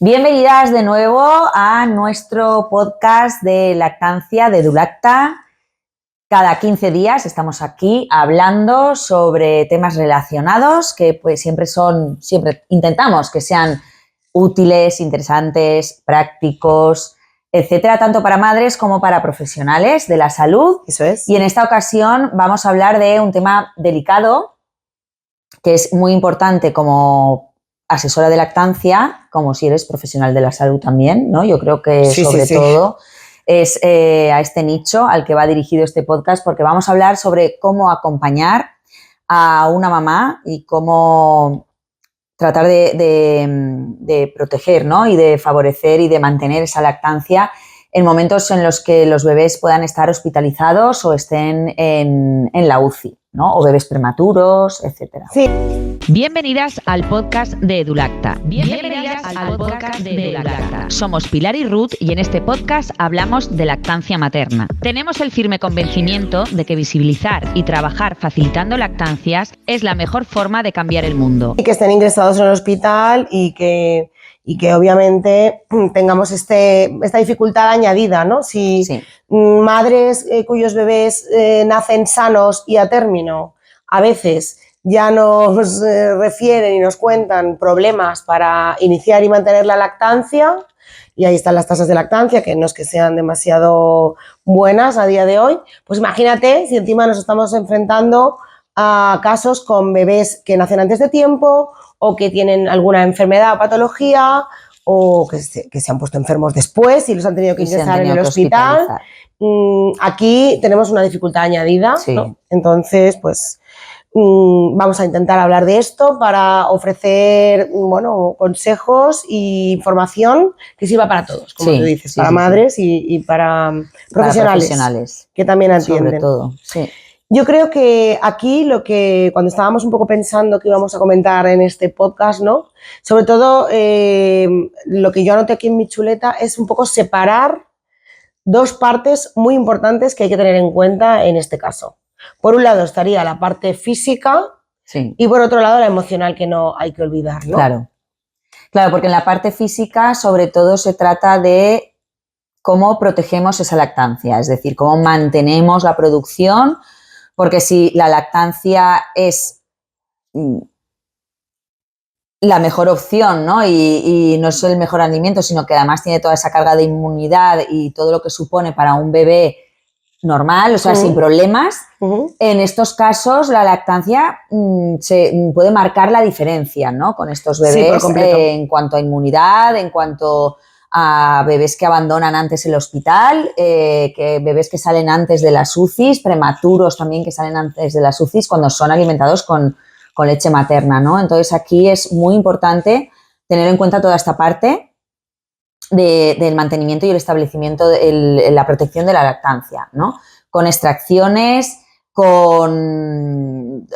Bienvenidas de nuevo a nuestro podcast de lactancia de Edulacta. Cada 15 días estamos aquí hablando sobre temas relacionados que pues siempre intentamos que sean útiles, interesantes, prácticos, etcétera, tanto para madres como para profesionales de la salud. Eso es. Y en esta ocasión vamos a hablar de un tema delicado que es muy importante como asesora de lactancia, como si eres profesional de la salud también, ¿no? Yo creo que sobre todo es a este nicho al que va dirigido este podcast, porque vamos a hablar sobre cómo acompañar a una mamá y cómo tratar de proteger, ¿no? Y de favorecer y de mantener esa lactancia en momentos en los que los bebés puedan estar hospitalizados o estén en la UCI, ¿no? O bebés prematuros, etcétera. Sí. Bienvenidas al podcast de Edulacta. Somos Pilar y Ruth y en este podcast hablamos de lactancia materna. Tenemos el firme convencimiento de que visibilizar y trabajar facilitando lactancias es la mejor forma de cambiar el mundo. Y que estén ingresados en el hospital y que obviamente tengamos esta dificultad añadida, ¿no? Si madres cuyos bebés nacen sanos y a término, a veces ya nos refieren y nos cuentan problemas para iniciar y mantener la lactancia, y ahí están las tasas de lactancia, que no es que sean demasiado buenas a día de hoy, pues imagínate si encima nos estamos enfrentando a casos con bebés que nacen antes de tiempo o que tienen alguna enfermedad o patología o que se han puesto enfermos después y los han tenido que ingresar en el hospital. Aquí tenemos una dificultad añadida, ¿no? Entonces, pues vamos a intentar hablar de esto para ofrecer, consejos e información que sirva para todos, como tú dices, para madres y para profesionales que también atienden. Sobre todo, sí. Yo creo que aquí cuando estábamos un poco pensando que íbamos a comentar en este podcast, ¿no? Sobre todo lo que yo anoté aquí en mi chuleta es un poco separar dos partes muy importantes que hay que tener en cuenta en este caso. Por un lado estaría la parte física y por otro lado la emocional, que no hay que olvidar, ¿no? Claro, porque en la parte física sobre todo se trata de cómo protegemos esa lactancia, es decir, cómo mantenemos la producción, porque si la lactancia es la mejor opción, ¿no? Y no es el mejor alimento, sino que además tiene toda esa carga de inmunidad y todo lo que supone para un bebé normal, o sea, sin problemas. En estos casos la lactancia se puede marcar la diferencia, ¿no? Con estos bebés en cuanto a inmunidad, en cuanto a bebés que abandonan antes el hospital, que bebés que salen antes de las UCIs, prematuros también que salen antes de las UCIs cuando son alimentados con leche materna, ¿no? Entonces aquí es muy importante tener en cuenta toda esta parte del mantenimiento y el establecimiento de la protección de la lactancia, ¿no? Con extracciones, con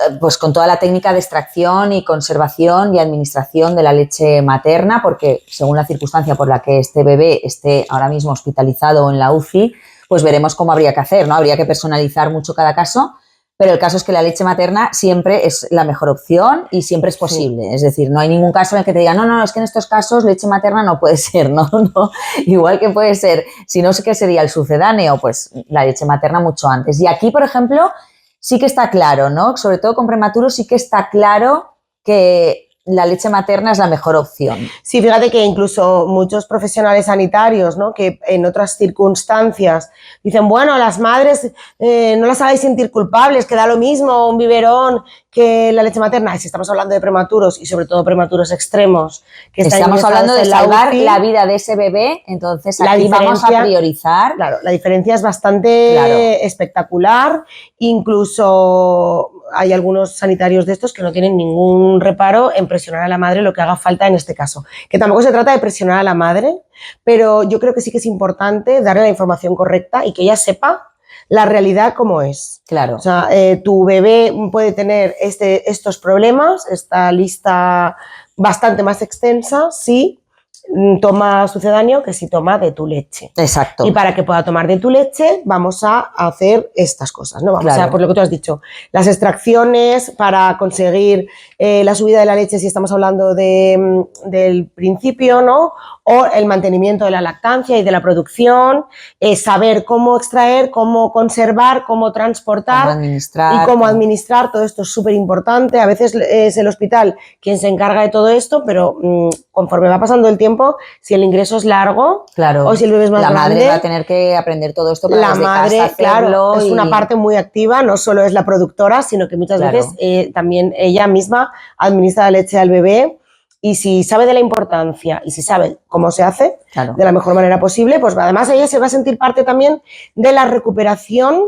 toda la técnica de extracción y conservación y administración de la leche materna, porque según la circunstancia por la que este bebé esté ahora mismo hospitalizado o en la UCI, pues veremos cómo habría que hacer, ¿no? Habría que personalizar mucho cada caso, pero el caso es que la leche materna siempre es la mejor opción y siempre es posible. Es decir, no hay ningún caso en el que te digan, no, es que en estos casos leche materna no puede ser, no. Igual que puede ser, si no sé qué sería el sucedáneo, pues la leche materna mucho antes. Y aquí, por ejemplo, sí que está claro, ¿no? Sobre todo con prematuros sí que está claro que la leche materna es la mejor opción. Sí, fíjate que incluso muchos profesionales sanitarios, ¿no? Que en otras circunstancias dicen, bueno, las madres no las hagáis sentir culpables, que da lo mismo un biberón que la leche materna. Si estamos hablando de prematuros y sobre todo prematuros extremos, que estamos hablando de salvar la vida de ese bebé, entonces aquí vamos a priorizar. Claro, la diferencia es bastante espectacular. Incluso hay algunos sanitarios de estos que no tienen ningún reparo en presionar a la madre lo que haga falta en este caso. Que tampoco se trata de presionar a la madre, pero yo creo que sí que es importante darle la información correcta y que ella sepa la realidad como es. Claro. O sea, tu bebé puede tener estos problemas, esta lista bastante más extensa, sí, toma sucedáneo que si toma de tu leche. Exacto. Y para que pueda tomar de tu leche vamos a hacer estas cosas, ¿no? Vamos a, por lo que tú has dicho, las extracciones para conseguir la subida de la leche si estamos hablando del principio, ¿no? O el mantenimiento de la lactancia y de la producción, saber cómo extraer, cómo conservar, cómo transportar y cómo administrar, todo esto es súper importante. A veces es el hospital quien se encarga de todo esto, pero conforme va pasando el tiempo, si el ingreso es largo o si el bebé es más grande... La madre va a tener que aprender todo esto para la desde madre, casa hacerlo. Claro, es una parte muy activa, no solo es la productora, sino que muchas veces también ella misma administra la leche al bebé. Y si sabe de la importancia y si sabe cómo se hace de la mejor manera posible, pues además ella se va a sentir parte también de la recuperación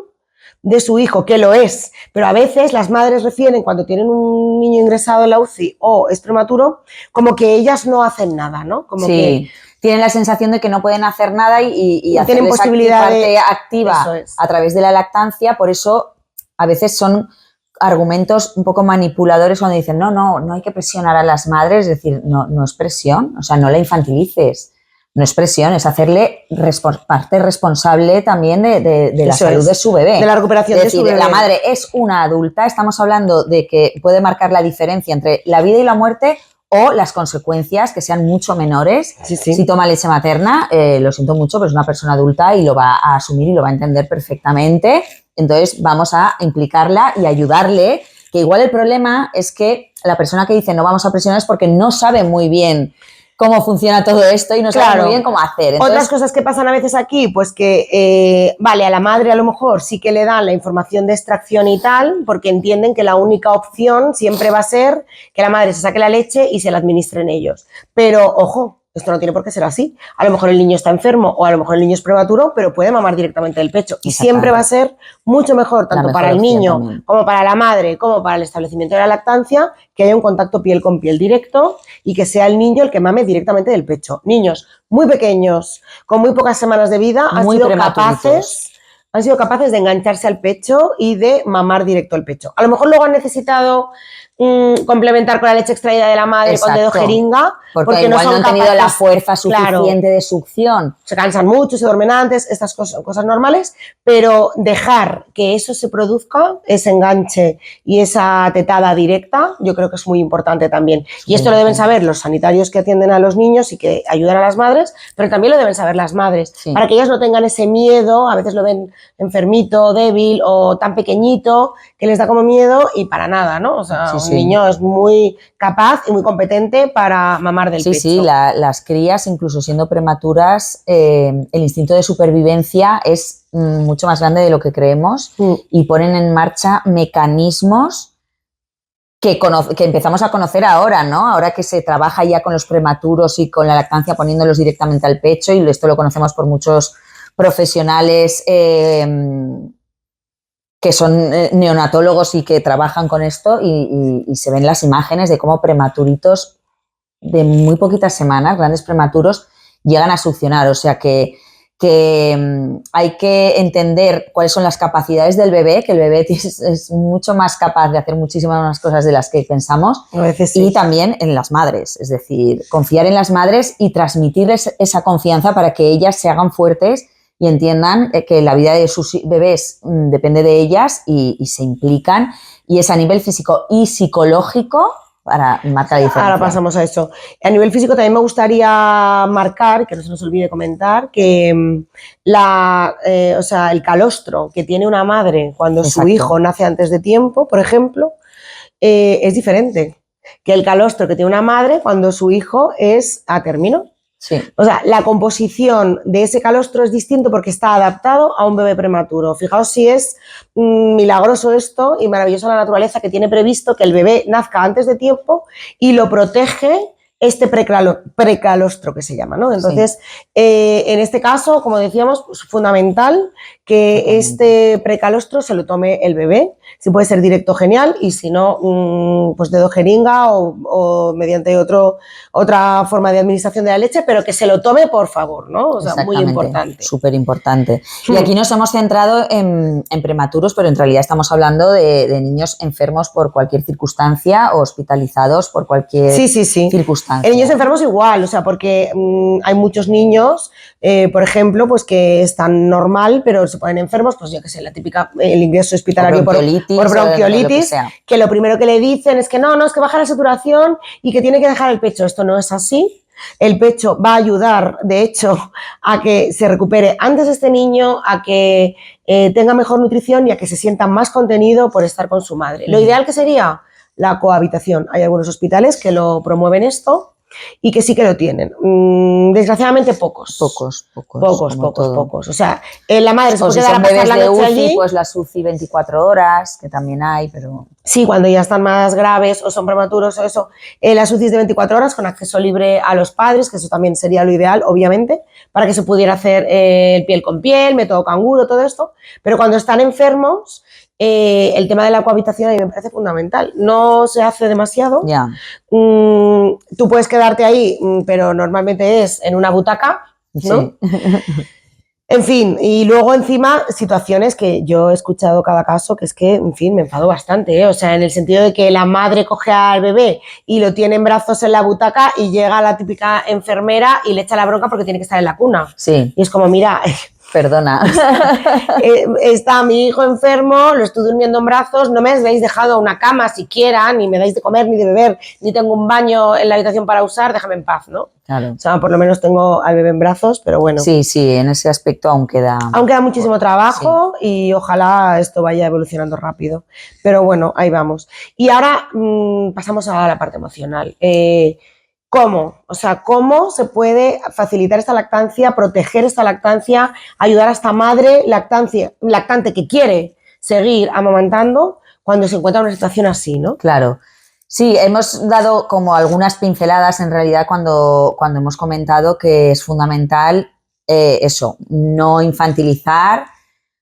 de su hijo, que lo es. Pero a veces las madres refieren, cuando tienen un niño ingresado en la UCI o es prematuro, como que ellas no hacen nada, ¿no? Como que tienen la sensación de que no pueden hacer nada y hacer tienen posibilidad parte activa a través de la lactancia. Por eso a veces son argumentos un poco manipuladores cuando dicen no hay que presionar a las madres, es decir, no es presión, o sea, no la infantilices, no es presión, es hacerle parte responsable también de la salud de su bebé. De la recuperación de su bebé. La madre es una adulta, estamos hablando de que puede marcar la diferencia entre la vida y la muerte o las consecuencias que sean mucho menores. Si toma leche materna, lo siento mucho, pero es una persona adulta y lo va a asumir y lo va a entender perfectamente. Entonces vamos a implicarla y ayudarle, que igual el problema es que la persona que dice no vamos a presionar es porque no sabe muy bien cómo funciona todo esto y no sabe muy bien cómo hacer. Entonces, otras cosas que pasan a veces aquí, pues que, a la madre a lo mejor sí que le dan la información de extracción y tal, porque entienden que la única opción siempre va a ser que la madre se saque la leche y se la administren ellos. Pero, ojo, esto no tiene por qué ser así. A lo mejor el niño está enfermo o a lo mejor el niño es prematuro, pero puede mamar directamente del pecho. Y siempre va a ser mucho mejor, tanto para el niño como para la madre, como para el establecimiento de la lactancia, que haya un contacto piel con piel directo y que sea el niño el que mame directamente del pecho. Niños muy pequeños, con muy pocas semanas de vida, han sido capaces de engancharse al pecho y de mamar directo al pecho. A lo mejor luego han necesitado complementar con la leche extraída de la madre con dedo jeringa, porque igual no han tenido la fuerza suficiente de succión. Se cansan mucho, se duermen antes, estas cosas normales, pero dejar que eso se produzca, ese enganche y esa tetada directa, yo creo que es muy importante también. Y esto lo deben saber los sanitarios que atienden a los niños y que ayudan a las madres, pero también lo deben saber las madres, para que ellas no tengan ese miedo, a veces lo ven enfermito, débil o tan pequeñito, que les da como miedo y para nada, ¿no? O sea, un niño es muy capaz y muy competente para mamar del pecho. Sí, las crías, incluso siendo prematuras, el instinto de supervivencia es mucho más grande de lo que creemos y ponen en marcha mecanismos que empezamos a conocer ahora, ¿no? Ahora que se trabaja ya con los prematuros y con la lactancia poniéndolos directamente al pecho, y esto lo conocemos por muchos profesionales que son neonatólogos y que trabajan con esto y se ven las imágenes de cómo prematuritos de muy poquitas semanas, grandes prematuros, llegan a succionar. O sea que hay que entender cuáles son las capacidades del bebé, que el bebé es mucho más capaz de hacer muchísimas más cosas de las que pensamos, a veces y también en las madres, es decir, confiar en las madres y transmitirles esa confianza para que ellas se hagan fuertes y entiendan que la vida de sus bebés depende de ellas y se implican, y es a nivel físico y psicológico para marcar la diferencia. Ahora pasamos a eso. A nivel físico también me gustaría marcar, que no se nos olvide comentar, que el calostro que tiene una madre cuando su hijo nace antes de tiempo, por ejemplo, es diferente que el calostro que tiene una madre cuando su hijo es a término. Sí. O sea, la composición de ese calostro es distinto porque está adaptado a un bebé prematuro. Fijaos si es milagroso esto y maravilloso la naturaleza, que tiene previsto que el bebé nazca antes de tiempo y lo protege este precalostro que se llama, ¿no? Entonces, en este caso, como decíamos, es fundamental que este precalostro se lo tome el bebé. Si puede ser directo, genial, y si no, pues dedo jeringa o mediante otra forma de administración de la leche, pero que se lo tome, por favor, ¿no? O sea, muy importante. Súper importante. Y aquí nos hemos centrado en prematuros, pero en realidad estamos hablando de niños enfermos por cualquier circunstancia o hospitalizados por cualquier circunstancia. circunstancia. En niños enfermos igual, o sea, porque hay muchos niños, por ejemplo, pues que están normal, pero se ponen enfermos, pues yo qué sé, la típica, el ingreso hospitalario por bronquiolitis, que lo primero que le dicen es que no, es que baja la saturación y que tiene que dejar el pecho. Esto no es así. El pecho va a ayudar, de hecho, a que se recupere antes este niño, a que tenga mejor nutrición y a que se sienta más contenido por estar con su madre. Lo ideal que sería la cohabitación. Hay algunos hospitales que lo promueven esto y que sí que lo tienen. Desgraciadamente pocos. Pocos. O sea, la madre se puede quedar a pasar la noche allí. Pues las UCI 24 horas, que también hay, pero... Sí, cuando ya están más graves o son prematuros o eso, las UCIs de 24 horas con acceso libre a los padres, que eso también sería lo ideal, obviamente, para que se pudiera hacer el piel con piel, método canguro, todo esto. Pero cuando están enfermos, el tema de la cohabitación a mí me parece fundamental. No se hace demasiado. Yeah. Tú puedes quedarte ahí, pero normalmente es en una butaca, ¿no? Sí. En fin, y luego encima situaciones que yo he escuchado cada caso que es que, en fin, me enfado bastante, ¿eh? O sea, en el sentido de que la madre coge al bebé y lo tiene en brazos en la butaca y llega la típica enfermera y le echa la bronca porque tiene que estar en la cuna. Sí. Y es como, mira... Perdona. Está mi hijo enfermo, lo estoy durmiendo en brazos, no me habéis dejado una cama siquiera, ni me dais de comer ni de beber, ni tengo un baño en la habitación para usar, déjame en paz, ¿no? Claro. O sea, por lo menos tengo al bebé en brazos, pero bueno. Sí, en ese aspecto aún queda... Aún queda muchísimo trabajo, sí. Y ojalá esto vaya evolucionando rápido. Pero bueno, ahí vamos. Y ahora pasamos a la parte emocional. ¿Cómo? O sea, ¿cómo se puede facilitar esta lactancia, proteger esta lactancia, ayudar a esta madre lactante que quiere seguir amamantando cuando se encuentra en una situación así, ¿no? Claro. Sí, hemos dado como algunas pinceladas en realidad cuando hemos comentado que es fundamental eso, no infantilizar,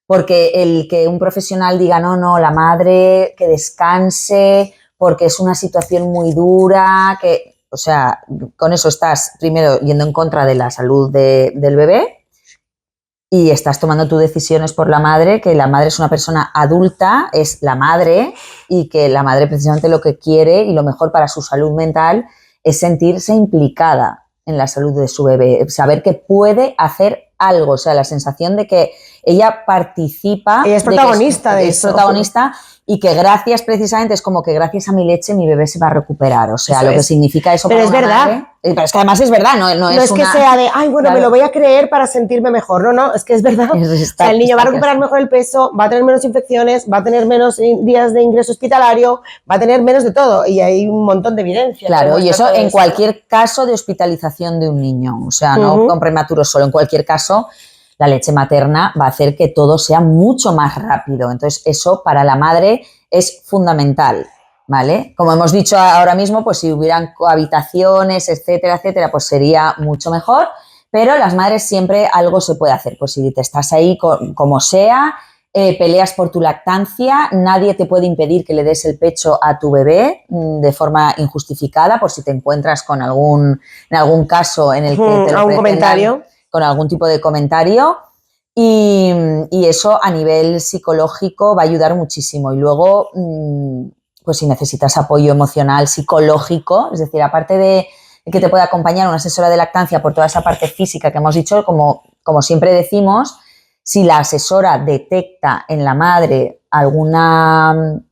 porque el que un profesional diga no, la madre que descanse porque es una situación muy dura, que... O sea, con eso estás primero yendo en contra de la salud del bebé y estás tomando tus decisiones por la madre, que la madre es una persona adulta, es la madre y que la madre precisamente lo que quiere y lo mejor para su salud mental es sentirse implicada en la salud de su bebé, saber que puede hacer algo, o sea, la sensación de que ella participa. Ella es protagonista de eso. Es protagonista. Y que precisamente es como que gracias a mi leche mi bebé se va a recuperar, o sea, eso lo es. Que significa eso pero para es una verdad. Madre, pero es que además es verdad, no es que sea de, ay, bueno, claro, me lo voy a creer para sentirme mejor, no, es que es verdad. O sea, el niño va a recuperar mejor el peso, va a tener menos infecciones, va a tener menos días de ingreso hospitalario, va a tener menos de todo, y hay un montón de evidencia. Claro, y eso en cualquier caso de hospitalización de un niño, o sea, no con prematuros solo, en cualquier caso la leche materna va a hacer que todo sea mucho más rápido, entonces eso para la madre es fundamental, ¿vale? Como hemos dicho ahora mismo, pues si hubieran cohabitaciones, etcétera, pues sería mucho mejor, pero las madres siempre algo se puede hacer, pues si te estás ahí como sea, peleas por tu lactancia, nadie te puede impedir que le des el pecho a tu bebé de forma injustificada, por si te encuentras con en algún caso en el que te lo algún comentario, con algún tipo de comentario. Y eso a nivel psicológico va a ayudar muchísimo. Y luego, pues si necesitas apoyo emocional, psicológico, es decir, aparte de que te pueda acompañar una asesora de lactancia por toda esa parte física que hemos dicho, como siempre decimos, si la asesora detecta en la madre algún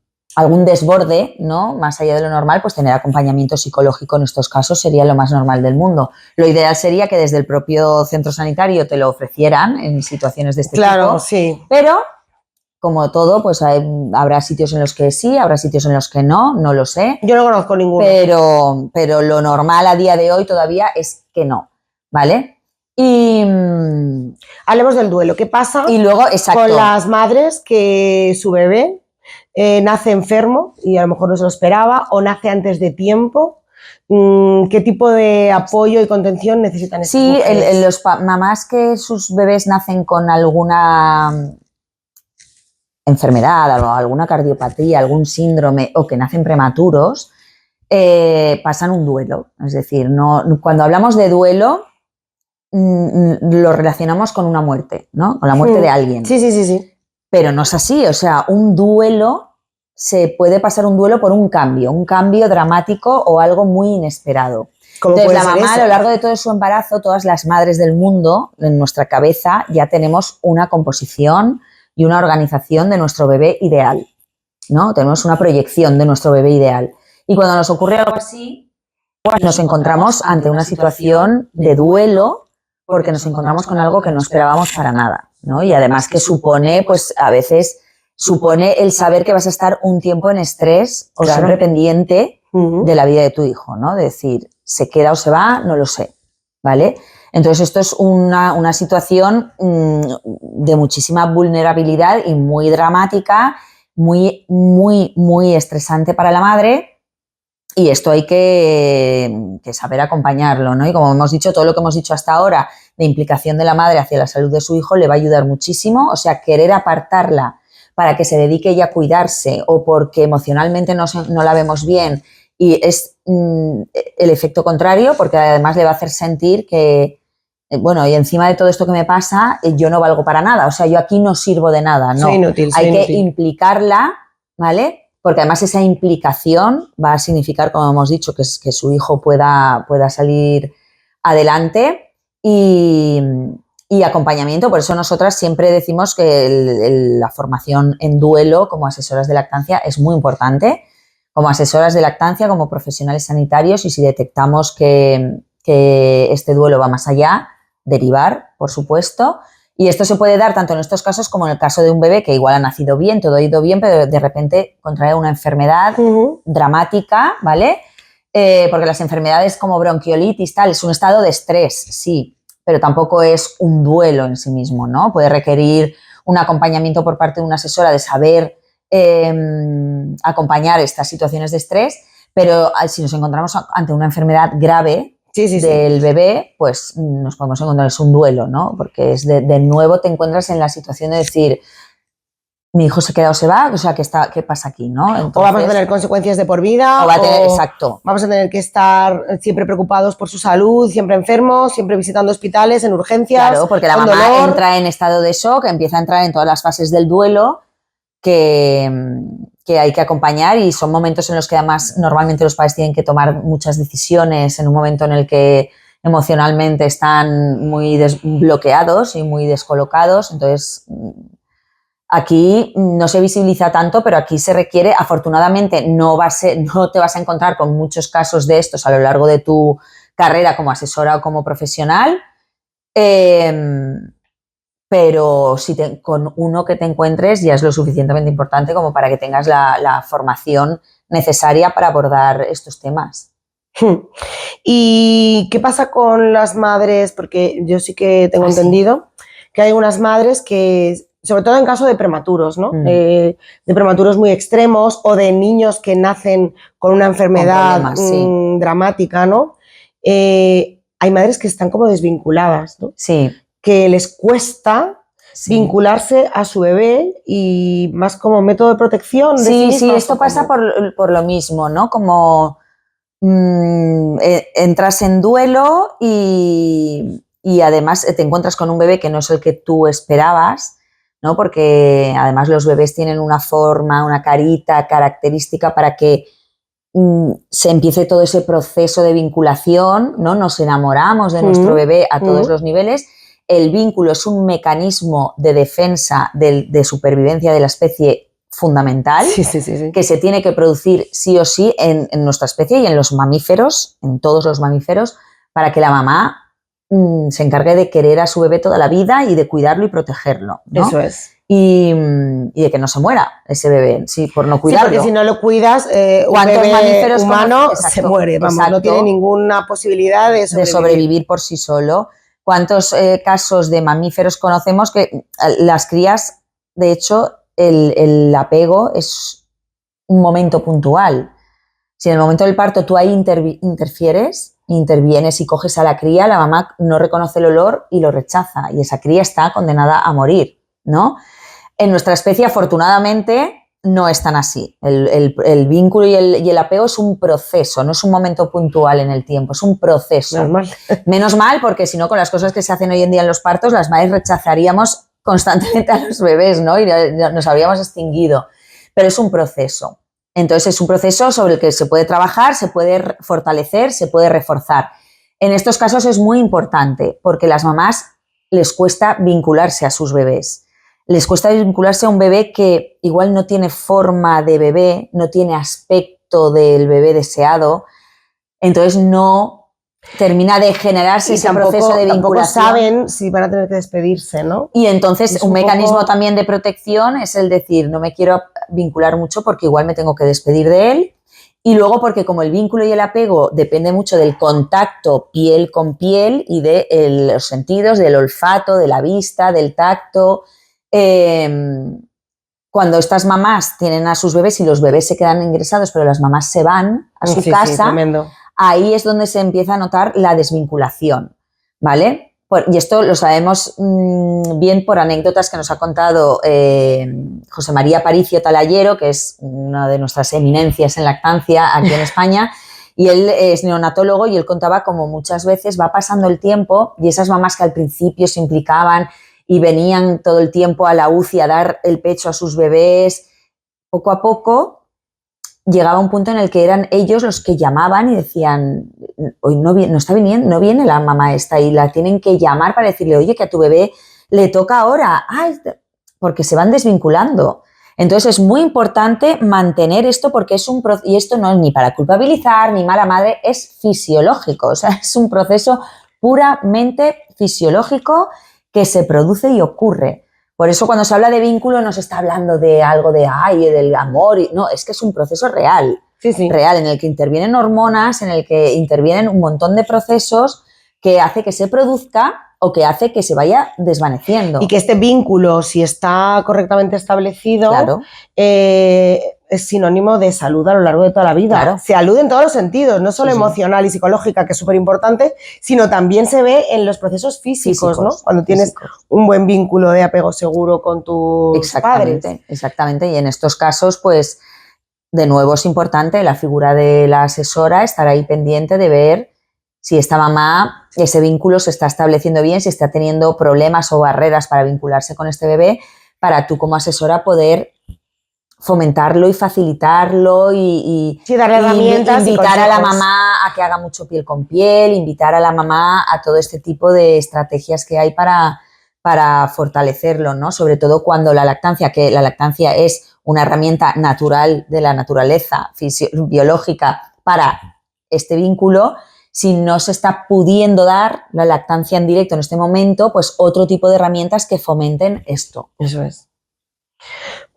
desborde, ¿no? Más allá de lo normal, pues tener acompañamiento psicológico en estos casos sería lo más normal del mundo. Lo ideal sería que desde el propio centro sanitario te lo ofrecieran en situaciones de este tipo. Claro, sí. Pero, como todo, pues habrá sitios en los que sí, habrá sitios en los que no lo sé. Yo no conozco ninguno. Pero lo normal a día de hoy todavía es que no, ¿vale? Y hablemos del duelo. ¿Qué pasa y luego, exacto, con las madres que su bebé nace enfermo y a lo mejor no se lo esperaba o nace antes de tiempo? ¿Qué tipo de apoyo y contención necesitan estas mujeres? Sí, los mamás que sus bebés nacen con alguna enfermedad, alguna cardiopatía, algún síndrome o que nacen prematuros, pasan un duelo. Es decir, cuando hablamos de duelo lo relacionamos con una muerte, ¿no? Con la muerte de alguien. Sí. Pero no es así, o sea, se puede pasar un duelo por un cambio dramático o algo muy inesperado. Entonces la mamá a lo largo de todo su embarazo, todas las madres del mundo, en nuestra cabeza ya tenemos una composición y una organización de nuestro bebé ideal, ¿no? Tenemos una proyección de nuestro bebé ideal. Y cuando nos ocurre algo así, pues nos encontramos ante una situación de duelo porque nos encontramos con algo que no esperábamos para nada, ¿no? Y además que supone, pues a veces supone el saber que vas a estar un tiempo en estrés o siempre pendiente de la vida de tu hijo, ¿no? De decir, ¿se queda o se va? No lo sé, ¿vale? Entonces esto es una situación de muchísima vulnerabilidad y muy dramática, muy, muy, muy estresante para la madre. Y esto hay que saber acompañarlo, ¿no? Y como hemos dicho, todo lo que hemos dicho hasta ahora de implicación de la madre hacia la salud de su hijo le va a ayudar muchísimo. O sea, querer apartarla para que se dedique ella a cuidarse o porque emocionalmente no la vemos bien y es el efecto contrario, porque además le va a hacer sentir que, bueno, y encima de todo esto que me pasa, yo no valgo para nada. O sea, yo aquí no sirvo de nada, ¿no? Soy inútil, hay que implicarla, ¿vale? Porque además esa implicación va a significar, como hemos dicho, que su hijo pueda salir adelante y acompañamiento. Por eso nosotras siempre decimos que la formación en duelo como asesoras de lactancia es muy importante, como asesoras de lactancia, como profesionales sanitarios, y si detectamos que este duelo va más allá, derivar, por supuesto. Y esto se puede dar tanto en estos casos como en el caso de un bebé que igual ha nacido bien, todo ha ido bien, pero de repente contrae una enfermedad dramática, ¿vale? Porque las enfermedades como bronquiolitis, tal, es un estado de estrés, sí, pero tampoco es un duelo en sí mismo, ¿no? Puede requerir un acompañamiento por parte de una asesora de saber acompañar estas situaciones de estrés, pero si nos encontramos ante una enfermedad grave del bebé, pues nos podemos encontrar, es un duelo, ¿no? Porque es de nuevo te encuentras en la situación de decir, mi hijo se queda o se va, o sea, ¿qué pasa aquí, no? Entonces, o vamos a tener consecuencias de por vida, exacto. Vamos a tener que estar siempre preocupados por su salud, siempre enfermos, siempre visitando hospitales, en urgencias. Claro, porque la mamá entra en estado de shock, empieza a entrar en todas las fases del duelo que hay que acompañar, y son momentos en los que además normalmente los padres tienen que tomar muchas decisiones en un momento en el que emocionalmente están muy desbloqueados y muy descolocados. Entonces, aquí no se visibiliza tanto, pero aquí se requiere, afortunadamente no te vas a encontrar con muchos casos de estos a lo largo de tu carrera como asesora o como profesional, pero con uno que te encuentres ya es lo suficientemente importante como para que tengas la formación necesaria para abordar estos temas. ¿Y qué pasa con las madres? Porque yo sí que tengo entendido que hay unas madres que, sobre todo en caso de prematuros, ¿no? De prematuros muy extremos o de niños que nacen con una enfermedad dramática, ¿no? Hay madres que están como desvinculadas, ¿no? Sí. Que les cuesta vincularse a su bebé y más como método de protección. Sí, esto pasa por lo mismo, ¿no? Como entras en duelo y además te encuentras con un bebé que no es el que tú esperabas, ¿no? Porque además los bebés tienen una forma, una carita característica para que se empiece todo ese proceso de vinculación, ¿no? Nos enamoramos de nuestro bebé a todos los niveles. El vínculo es un mecanismo de defensa, de supervivencia de la especie fundamental, que se tiene que producir sí o sí en nuestra especie y en los mamíferos, en todos los mamíferos, para que la mamá se encargue de querer a su bebé toda la vida y de cuidarlo y protegerlo, ¿no? Eso es. Y de que no se muera ese bebé, por no cuidarlo. Sí, porque si no lo cuidas, un bebé humano se muere, no tiene ninguna posibilidad de sobrevivir por sí solo. ¿Cuántos casos de mamíferos conocemos que las crías, de hecho, el apego es un momento puntual? Si en el momento del parto tú ahí intervienes y coges a la cría, la mamá no reconoce el olor y lo rechaza, y esa cría está condenada a morir, ¿no? En nuestra especie, afortunadamente, no es tan así. El vínculo y el apego es un proceso, no es un momento puntual en el tiempo, es un proceso. Menos mal, porque si no, con las cosas que se hacen hoy en día en los partos, las madres rechazaríamos constantemente a los bebés, ¿no? Y nos habríamos extinguido. Pero es un proceso. Entonces es un proceso sobre el que se puede trabajar, se puede fortalecer, se puede reforzar. En estos casos es muy importante porque las mamás les cuesta vincularse a sus bebés. Les cuesta vincularse a un bebé que igual no tiene forma de bebé, no tiene aspecto del bebé deseado, entonces no termina de generarse ese proceso de vinculación. Tampoco saben si van a tener que despedirse, ¿no? Y entonces un mecanismo también de protección es el decir, no me quiero vincular mucho porque igual me tengo que despedir de él. Y luego porque como el vínculo y el apego depende mucho del contacto piel con piel y de los sentidos, del olfato, de la vista, del tacto, cuando estas mamás tienen a sus bebés y los bebés se quedan ingresados pero las mamás se van a su casa, ahí es donde se empieza a notar la desvinculación, ¿vale? Y esto lo sabemos bien por anécdotas que nos ha contado José María Aparicio Talayero, que es una de nuestras eminencias en lactancia aquí en España, y él es neonatólogo y él contaba como muchas veces va pasando el tiempo y esas mamás que al principio se implicaban y venían todo el tiempo a la UCI a dar el pecho a sus bebés, poco a poco llegaba un punto en el que eran ellos los que llamaban y decían, hoy no está viniendo, no viene la mamá esta, y la tienen que llamar para decirle, oye, que a tu bebé le toca ahora, porque se van desvinculando. Entonces es muy importante mantener esto porque es un proceso, y esto no es ni para culpabilizar ni mala madre, es fisiológico, o sea, es un proceso puramente fisiológico que se produce y ocurre. Por eso cuando se habla de vínculo no se está hablando de algo de del amor, no, es que es un proceso real, real, en el que intervienen hormonas, en el que intervienen un montón de procesos que hace que se produzca o que hace que se vaya desvaneciendo. Y que este vínculo, si está correctamente establecido, claro, es sinónimo de salud a lo largo de toda la vida. Claro. Salud en todos los sentidos, no solo emocional y psicológica, que es súper importante, sino también se ve en los procesos físicos, ¿no? Cuando tienes un buen vínculo de apego seguro con tus padres. Exactamente, y en estos casos, pues, de nuevo es importante la figura de la asesora, estar ahí pendiente de ver si esta mamá, ese vínculo se está estableciendo bien, si está teniendo problemas o barreras para vincularse con este bebé, para tú como asesora poder fomentarlo y facilitarlo y darle herramientas, invitar a la mamá a que haga mucho piel con piel, invitar a la mamá a todo este tipo de estrategias que hay para fortalecerlo, ¿no? Sobre todo cuando la lactancia, que la lactancia es una herramienta natural de la naturaleza biológica para este vínculo, si no se está pudiendo dar la lactancia en directo en este momento, pues otro tipo de herramientas que fomenten esto. Eso es.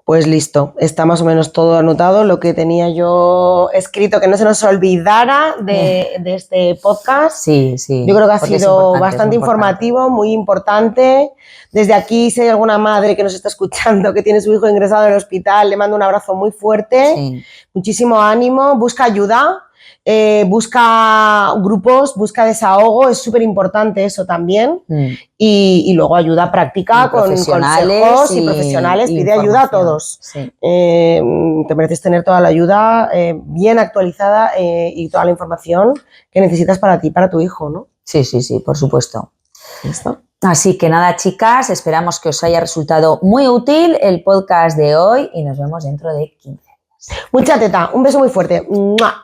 Pues listo, está más o menos todo anotado, lo que tenía yo escrito, que no se nos olvidara de este podcast. Sí. Yo creo que ha sido bastante informativo, muy importante. Desde aquí, si hay alguna madre que nos está escuchando, que tiene su hijo ingresado en el hospital, le mando un abrazo muy fuerte, muchísimo ánimo, busca ayuda. Busca grupos, busca desahogo, es súper importante eso también. Y luego ayuda práctica con consejos y profesionales, pide ayuda a todos. Te mereces tener toda la ayuda bien actualizada y toda la información que necesitas para ti, para tu hijo, ¿no? Sí, por supuesto. ¿Listo? Así que nada, chicas, esperamos que os haya resultado muy útil el podcast de hoy y nos vemos dentro de 15 días. Mucha teta, un beso muy fuerte. ¡Mua!